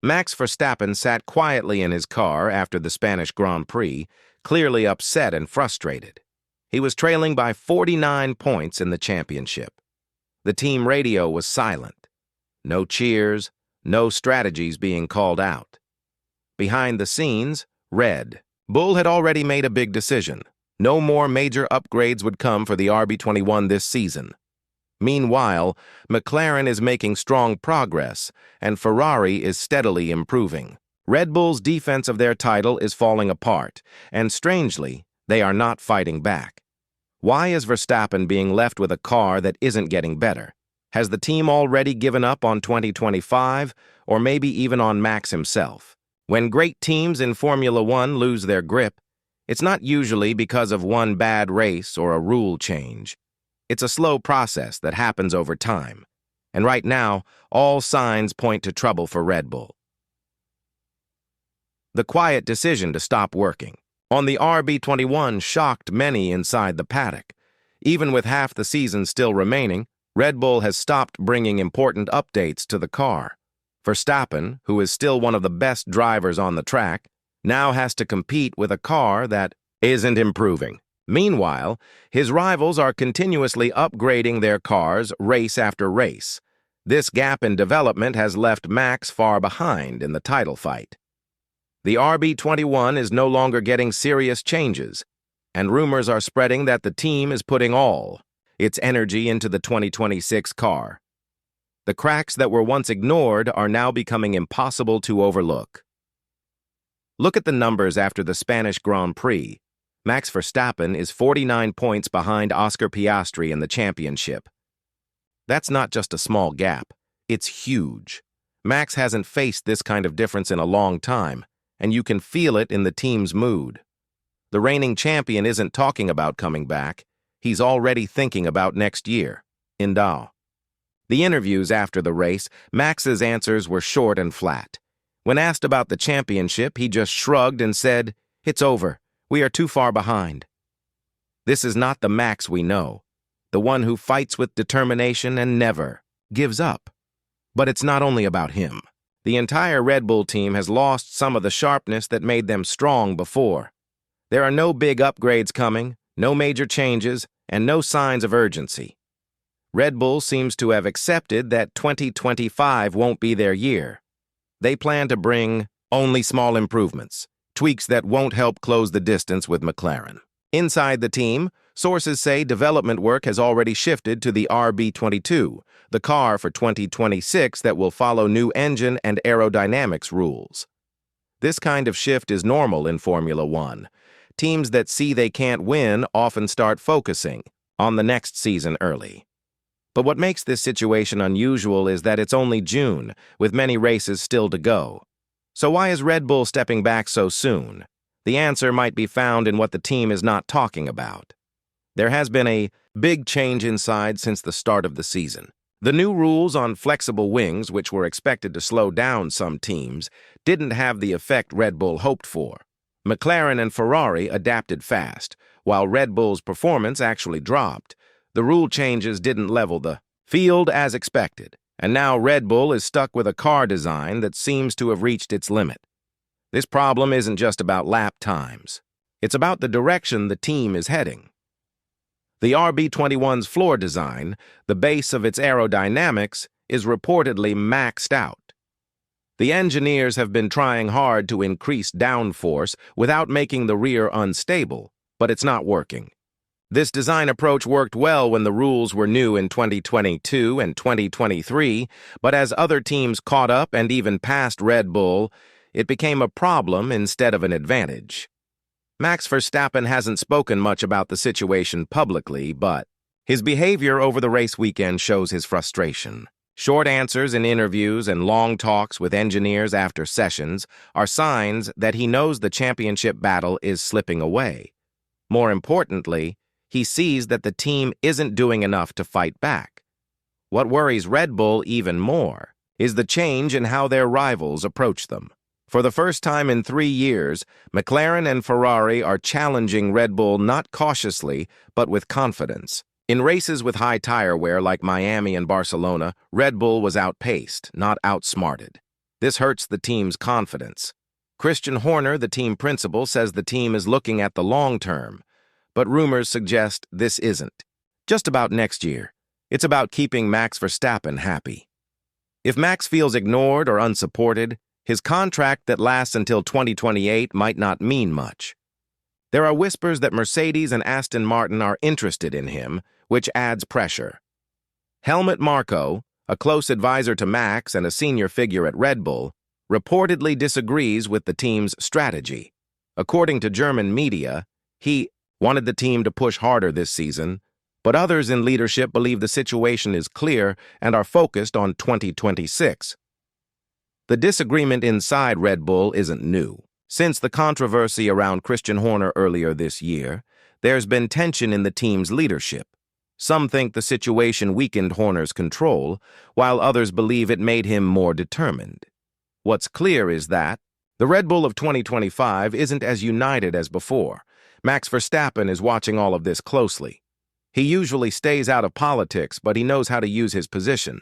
Max Verstappen sat quietly in his car after the Spanish Grand Prix, clearly upset and frustrated. He was trailing by 49 points in the championship. The team radio was silent. No cheers, no strategies being called out. Behind the scenes, Red Bull had already made a big decision. No more major upgrades would come for the RB21 this season. Meanwhile, McLaren is making strong progress, and Ferrari is steadily improving. Red Bull's defense of their title is falling apart, and strangely, they are not fighting back. Why is Verstappen being left with a car that isn't getting better? Has the team already given up on 2025, or maybe even on Max himself? When great teams in Formula One lose their grip, it's not usually because of one bad race or a rule change. It's a slow process that happens over time, and right now, all signs point to trouble for Red Bull. The quiet decision to stop working on the RB21 shocked many inside the paddock. Even with half the season still remaining, Red Bull has stopped bringing important updates to the car. Verstappen, who is still one of the best drivers on the track, now has to compete with a car that isn't improving. Meanwhile, his rivals are continuously upgrading their cars race after race. This gap in development has left Max far behind in the title fight. The RB21 is no longer getting serious changes, and rumors are spreading that the team is putting all its energy into the 2026 car. The cracks that were once ignored are now becoming impossible to overlook. Look at the numbers after the Spanish Grand Prix. Max Verstappen is 49 points behind Oscar Piastri in the championship. That's not just a small gap, it's huge. Max hasn't faced this kind of difference in a long time, and you can feel it in the team's mood. The reigning champion isn't talking about coming back, he's already thinking about next year, in Dao. The interviews after the race, Max's answers were short and flat. When asked about the championship, he just shrugged and said, "It's over. We are too far behind." This is not the Max we know, the one who fights with determination and never gives up. But it's not only about him. The entire Red Bull team has lost some of the sharpness that made them strong before. There are no big upgrades coming, no major changes, and no signs of urgency. Red Bull seems to have accepted that 2025 won't be their year. They plan to bring only small improvements, tweaks that won't help close the distance with McLaren. Inside the team, sources say development work has already shifted to the RB22, the car for 2026 that will follow new engine and aerodynamics rules. This kind of shift is normal in Formula One. Teams that see they can't win often start focusing on the next season early. But what makes this situation unusual is that it's only June, with many races still to go. So why is Red Bull stepping back so soon? The answer might be found in what the team is not talking about. There has been a big change inside since the start of the season. The new rules on flexible wings, which were expected to slow down some teams, didn't have the effect Red Bull hoped for. McLaren and Ferrari adapted fast, while Red Bull's performance actually dropped. The rule changes didn't level the field as expected, and now Red Bull is stuck with a car design that seems to have reached its limit. This problem isn't just about lap times. It's about the direction the team is heading. The RB21's floor design, the base of its aerodynamics, is reportedly maxed out. The engineers have been trying hard to increase downforce without making the rear unstable, but it's not working. This design approach worked well when the rules were new in 2022 and 2023, but as other teams caught up and even passed Red Bull, it became a problem instead of an advantage. Max Verstappen hasn't spoken much about the situation publicly, but his behavior over the race weekend shows his frustration. Short answers in interviews and long talks with engineers after sessions are signs that he knows the championship battle is slipping away. More importantly, he sees that the team isn't doing enough to fight back. What worries Red Bull even more is the change in how their rivals approach them. For the first time in 3 years, McLaren and Ferrari are challenging Red Bull not cautiously, but with confidence. In races with high tire wear like Miami and Barcelona, Red Bull was outpaced, not outsmarted. This hurts the team's confidence. Christian Horner, the team principal, says the team is looking at the long term, but rumors suggest this isn't just about next year. It's about keeping Max Verstappen happy. If Max feels ignored or unsupported, his contract that lasts until 2028 might not mean much. There are whispers that Mercedes and Aston Martin are interested in him, which adds pressure. Helmut Marko, a close advisor to Max and a senior figure at Red Bull, reportedly disagrees with the team's strategy. According to German media, he wanted the team to push harder this season, but others in leadership believe the situation is clear and are focused on 2026. The disagreement inside Red Bull isn't new. Since the controversy around Christian Horner earlier this year, there's been tension in the team's leadership. Some think the situation weakened Horner's control, while others believe it made him more determined. What's clear is that the Red Bull of 2025 isn't as united as before. Max Verstappen is watching all of this closely. He usually stays out of politics, but he knows how to use his position.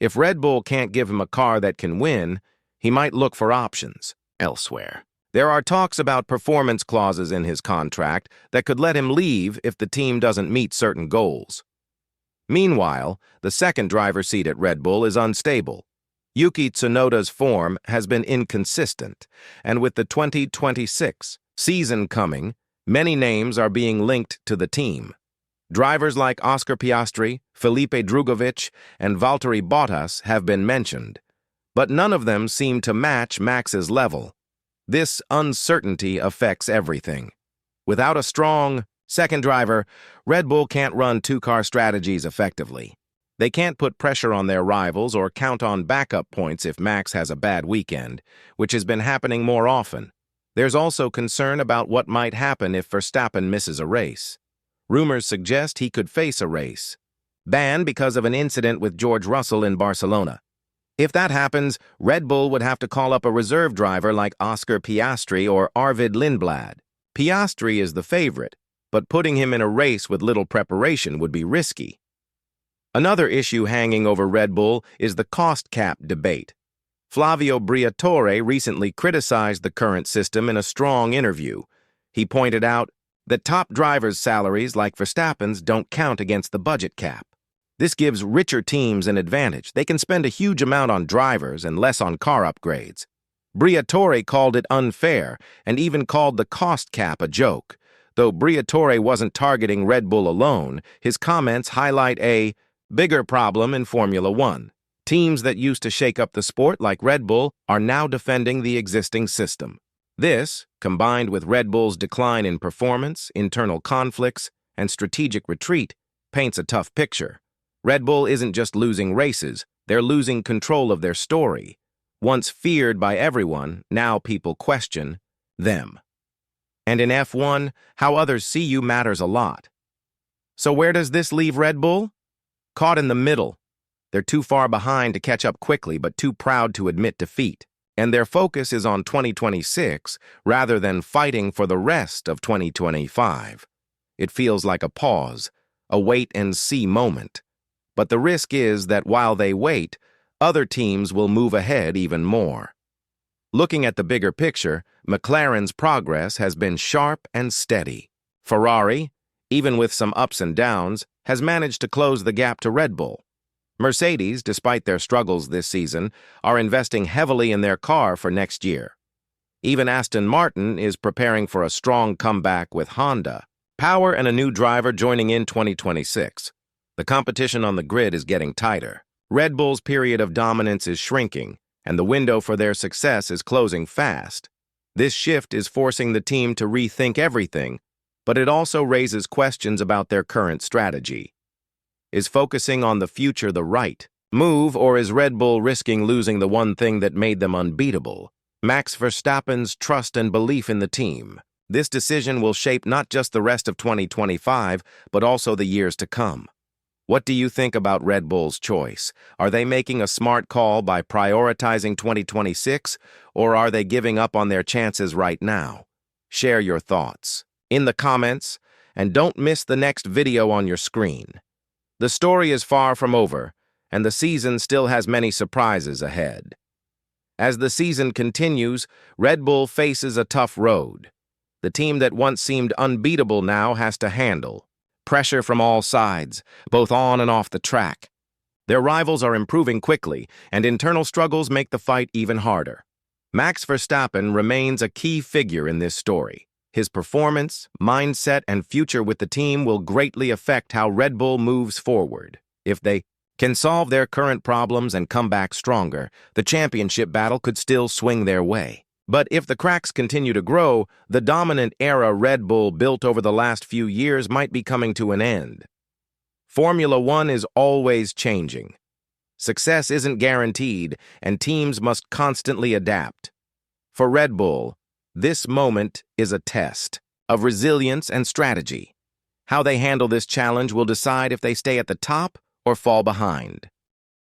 If Red Bull can't give him a car that can win, he might look for options elsewhere. There are talks about performance clauses in his contract that could let him leave if the team doesn't meet certain goals. Meanwhile, the second driver's seat at Red Bull is unstable. Yuki Tsunoda's form has been inconsistent, and with the 2026 season coming, many names are being linked to the team. Drivers like Oscar Piastri, Felipe Drugovich, and Valtteri Bottas have been mentioned, but none of them seem to match Max's level. This uncertainty affects everything. Without a strong second driver, Red Bull can't run two-car strategies effectively. They can't put pressure on their rivals or count on backup points if Max has a bad weekend, which has been happening more often. There's also concern about what might happen if Verstappen misses a race. Rumors suggest he could face a race ban because of an incident with George Russell in Barcelona. If that happens, Red Bull would have to call up a reserve driver like Oscar Piastri or Arvid Lindblad. Piastri is the favorite, but putting him in a race with little preparation would be risky. Another issue hanging over Red Bull is the cost cap debate. Flavio Briatore recently criticized the current system in a strong interview. He pointed out that top drivers' salaries like Verstappen's don't count against the budget cap. This gives richer teams an advantage. They can spend a huge amount on drivers and less on car upgrades. Briatore called it unfair and even called the cost cap a joke. Though Briatore wasn't targeting Red Bull alone, his comments highlight a bigger problem in Formula One. Teams that used to shake up the sport, like Red Bull, are now defending the existing system. This, combined with Red Bull's decline in performance, internal conflicts, and strategic retreat, paints a tough picture. Red Bull isn't just losing races, they're losing control of their story. Once feared by everyone, now people question them. And in F1, how others see you matters a lot. So where does this leave Red Bull? Caught in the middle. They're too far behind to catch up quickly, but too proud to admit defeat. And their focus is on 2026 rather than fighting for the rest of 2025. It feels like a pause, a wait-and-see moment. But the risk is that while they wait, other teams will move ahead even more. Looking at the bigger picture, McLaren's progress has been sharp and steady. Ferrari, even with some ups and downs, has managed to close the gap to Red Bull. Mercedes, despite their struggles this season, are investing heavily in their car for next year. Even Aston Martin is preparing for a strong comeback with Honda, power and a new driver joining in 2026. The competition on the grid is getting tighter. Red Bull's period of dominance is shrinking, and the window for their success is closing fast. This shift is forcing the team to rethink everything, but it also raises questions about their current strategy. Is focusing on the future the right move, or is Red Bull risking losing the one thing that made them unbeatable? Max Verstappen's trust and belief in the team. This decision will shape not just the rest of 2025, but also the years to come. What do you think about Red Bull's choice? Are they making a smart call by prioritizing 2026, or are they giving up on their chances right now? Share your thoughts in the comments, and don't miss the next video on your screen. The story is far from over, and the season still has many surprises ahead. As the season continues, Red Bull faces a tough road. The team that once seemed unbeatable now has to handle pressure from all sides, both on and off the track. Their rivals are improving quickly, and internal struggles make the fight even harder. Max Verstappen remains a key figure in this story. His performance, mindset, and future with the team will greatly affect how Red Bull moves forward. If they can solve their current problems and come back stronger, the championship battle could still swing their way. But if the cracks continue to grow, the dominant era Red Bull built over the last few years might be coming to an end. Formula One is always changing. Success isn't guaranteed, and teams must constantly adapt. For Red Bull, this moment is a test of resilience and strategy. How they handle this challenge will decide if they stay at the top or fall behind.